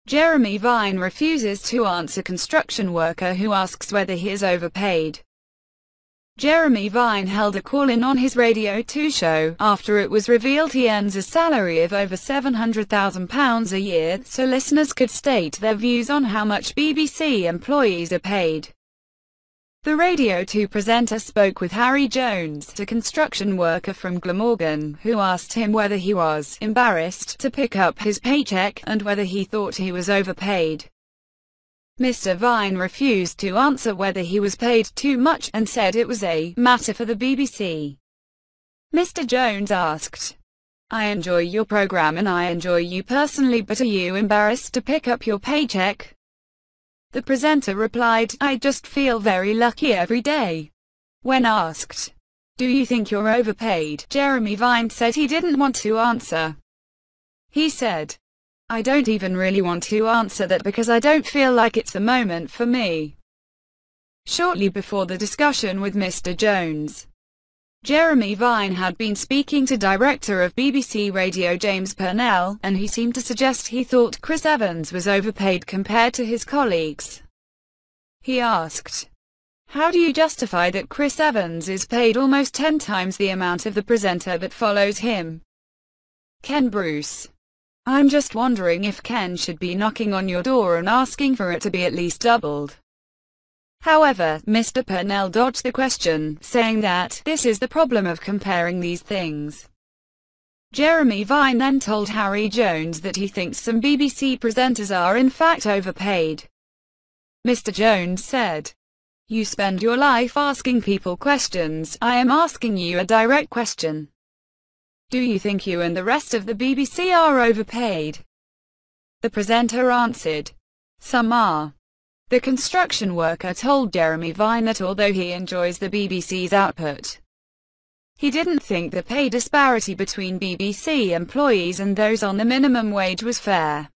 Jeremy Vine refuses to answer construction worker who asks whether he is overpaid. Jeremy Vine held a call-in on his Radio 2 show, after it was revealed he earns a salary of over £700,000 a year, so listeners could state their views on how much BBC employees are paid. The Radio 2 presenter spoke with Harry Jones, a construction worker from Glamorgan, who asked him whether he was embarrassed to pick up his paycheck, and whether he thought he was overpaid. Mr. Vine refused to answer whether he was paid too much, and said it was a matter for the BBC. Mr. Jones asked, "I enjoy your program and I enjoy you personally, but are you embarrassed to pick up your paycheck?" The presenter replied, "I just feel very lucky every day." When asked, "Do you think you're overpaid?" Jeremy Vine said he didn't want to answer. He said, "I don't even really want to answer that because I don't feel like it's the moment for me." Shortly before the discussion with Mr. Jones, Jeremy Vine had been speaking to director of BBC Radio James Purnell, and he seemed to suggest he thought Chris Evans was overpaid compared to his colleagues. He asked, "How do you justify that Chris Evans is paid almost 10 times the amount of the presenter that follows him?" Ken Bruce: "I'm just wondering if Ken should be knocking on your door and asking for it to be at least doubled." However, Mr. Purnell dodged the question, saying that, "This is the problem of comparing these things." Jeremy Vine then told Harry Jones that he thinks some BBC presenters are in fact overpaid. Mr. Jones said, "You spend your life asking people questions. I am asking you a direct question. Do you think you and the rest of the BBC are overpaid?" The presenter answered, "Some are." The construction worker told Jeremy Vine that although he enjoys the BBC's output, he didn't think the pay disparity between BBC employees and those on the minimum wage was fair.